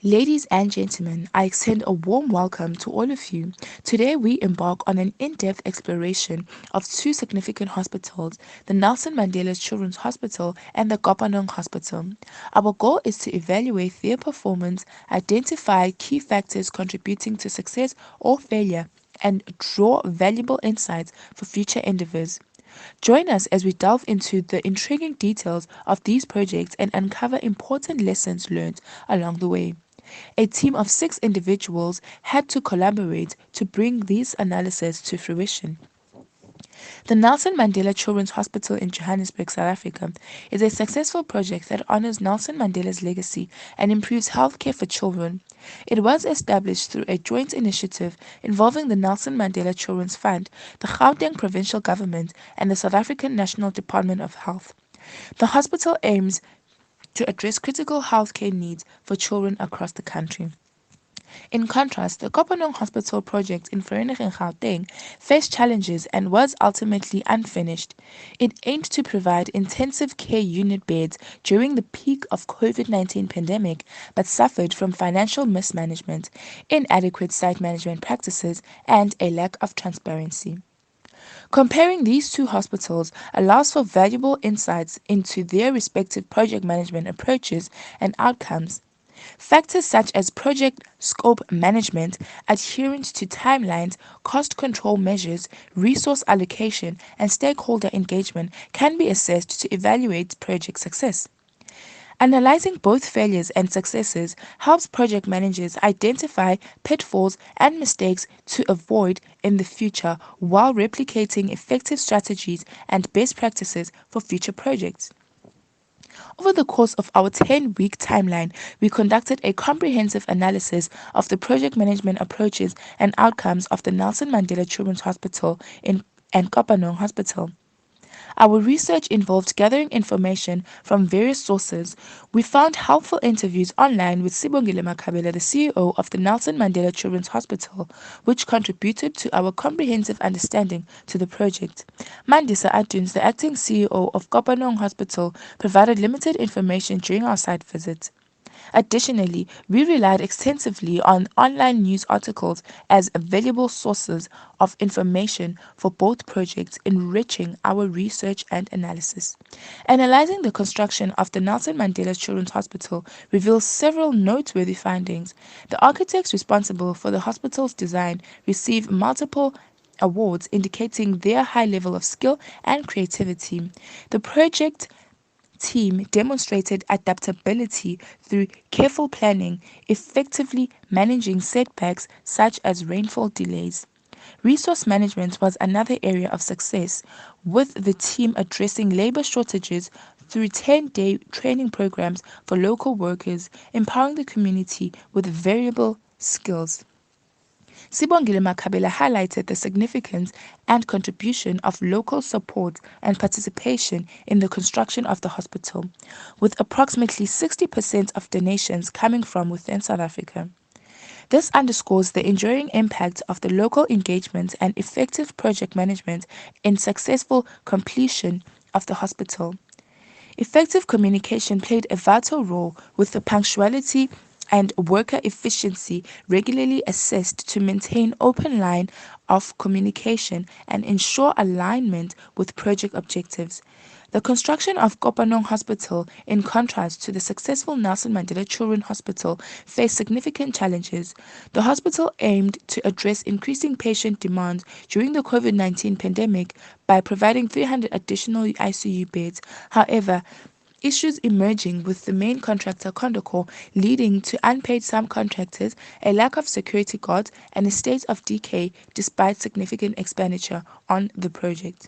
Ladies and gentlemen, I extend a warm welcome to all of you. Today, we embark on an in depth exploration of two significant hospitals, the Nelson Mandela Children's Hospital and the Kopanong Hospital. Our goal is to evaluate their performance, identify key factors contributing to success or failure, and draw valuable insights for future endeavors. Join us as we delve into the intriguing details of these projects and uncover important lessons learned along the way. A team of 6 individuals had to collaborate to bring these analyses to fruition. The Nelson Mandela Children's Hospital in Johannesburg, South Africa, is a successful project that honors Nelson Mandela's legacy and improves healthcare for children. It was established through a joint initiative involving the Nelson Mandela Children's Fund, the Gauteng Provincial Government, and the South African National Department of Health. The hospital aims to address critical healthcare needs for children across the country. In contrast, the Kopanong Hospital project in Vereeniging Gauteng faced challenges and was ultimately unfinished. It aimed to provide intensive care unit beds during the peak of COVID-19 pandemic but suffered from financial mismanagement, inadequate site management practices, and a lack of transparency. Comparing these two hospitals allows for valuable insights into their respective project management approaches and outcomes. Factors such as project scope management, adherence to timelines, cost control measures, resource allocation, and stakeholder engagement can be assessed to evaluate project success. Analyzing both failures and successes helps project managers identify pitfalls and mistakes to avoid in the future while replicating effective strategies and best practices for future projects. Over the course of our 10-week timeline, we conducted a comprehensive analysis of the project management approaches and outcomes of the Nelson Mandela Children's Hospital and Kopanong Hospital. Our research involved gathering information from various sources. We found helpful interviews online with Sibongile Makabela, the CEO of the Nelson Mandela Children's Hospital, which contributed to our comprehensive understanding to the project. Mandisa Aduns, the acting CEO of Kopanong Hospital, provided limited information during our site visit. Additionally, we relied extensively on online news articles as valuable sources of information for both projects, enriching our research and analysis. Analyzing the construction of the Nelson Mandela Children's Hospital reveals several noteworthy findings. The architects responsible for the hospital's design received multiple awards indicating their high level of skill and creativity. The project team demonstrated adaptability through careful planning, effectively managing setbacks such as rainfall delays. Resource management was another area of success, with the team addressing labor shortages through 10-day training programs for local workers, empowering the community with variable skills. Sibongile Makabela highlighted the significance and contribution of local support and participation in the construction of the hospital, with approximately 60% of donations coming from within South Africa. This underscores the enduring impact of the local engagement and effective project management in successful completion of the hospital. Effective communication played a vital role, with the punctuality and worker efficiency regularly assessed to maintain open line of communication and ensure alignment with project objectives. The construction of Kopanong Hospital, in contrast to the successful Nelson Mandela Children's Hospital, faced significant challenges. The hospital aimed to address increasing patient demand during the COVID-19 pandemic by providing 300 additional ICU beds. However, issues emerging with the main contractor Condocor, leading to unpaid subcontractors, a lack of security guards, and a state of decay despite significant expenditure on the project.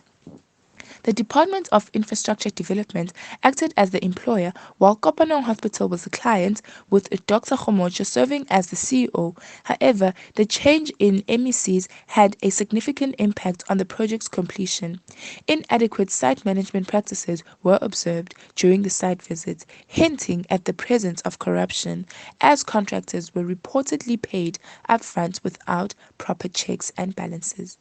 The Department of Infrastructure Development acted as the employer, while Kopanong Hospital was the client, with Dr. Khomocho serving as the CEO. However, the change in MECs had a significant impact on the project's completion. Inadequate site management practices were observed during the site visits, hinting at the presence of corruption, as contractors were reportedly paid upfront without proper checks and balances.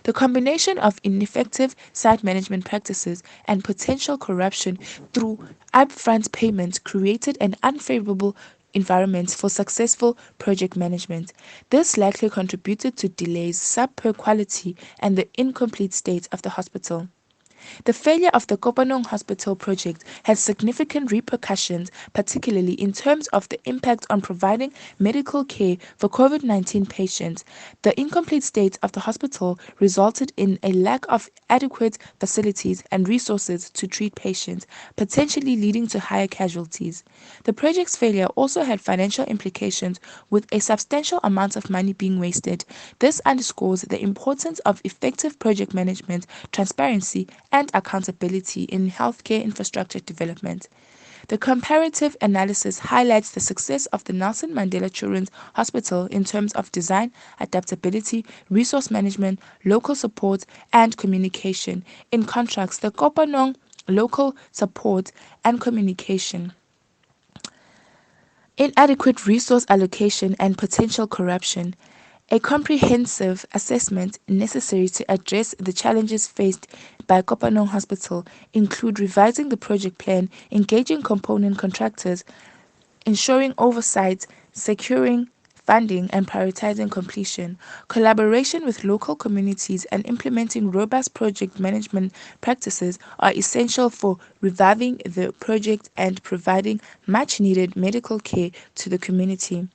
The combination of ineffective site management practices and potential corruption through upfront payments created an unfavorable environment for successful project management. This likely contributed to delays, subpar quality, and the incomplete state of the hospital. The failure of the Kopanong Hospital project had significant repercussions, particularly in terms of the impact on providing medical care for COVID 19 patients. The incomplete state of the hospital resulted in a lack of adequate facilities and resources to treat patients, potentially leading to higher casualties. The project's failure also had financial implications, with a substantial amount of money being wasted. This underscores the importance of effective project management, transparency, and accountability in healthcare infrastructure development. The comparative analysis highlights the success of the Nelson Mandela Children's Hospital in terms of design, adaptability, resource management, local support, and communication. In contrast, the Kopanong local support and communication, inadequate resource allocation, and potential corruption. A comprehensive assessment necessary to address the challenges faced by Kopanong Hospital include revising the project plan, engaging component contractors, ensuring oversight, securing funding, and prioritizing completion. Collaboration with local communities and implementing robust project management practices are essential for reviving the project and providing much needed medical care to the community.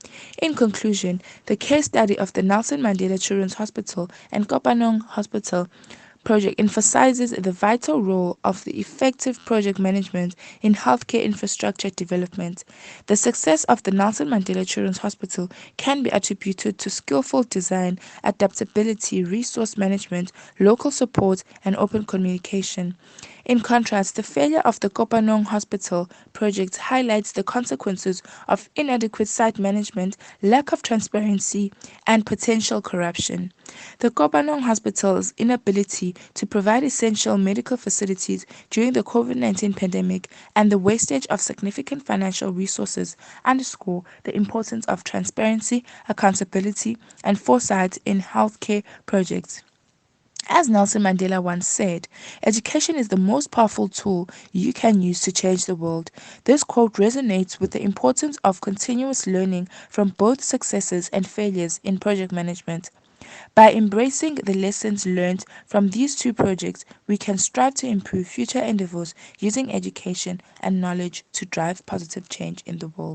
In conclusion, the case study of the Nelson Mandela Children's Hospital and Kopanong Hospital project emphasizes the vital role of the effective project management in healthcare infrastructure development. The success of the Nelson Mandela Children's Hospital can be attributed to skillful design, adaptability, resource management, local support, and open communication. In contrast, the failure of the Kopanong Hospital project highlights the consequences of inadequate site management, lack of transparency, and potential corruption. The Kopanong Hospital's inability to provide essential medical facilities during the COVID 19 pandemic and the wastage of significant financial resources underscore the importance of transparency, accountability, and foresight in healthcare projects. As Nelson Mandela once said, education is the most powerful tool you can use to change the world. This quote resonates with the importance of continuous learning from both successes and failures in project management. By embracing the lessons learned from these two projects, we can strive to improve future endeavors using education and knowledge to drive positive change in the world.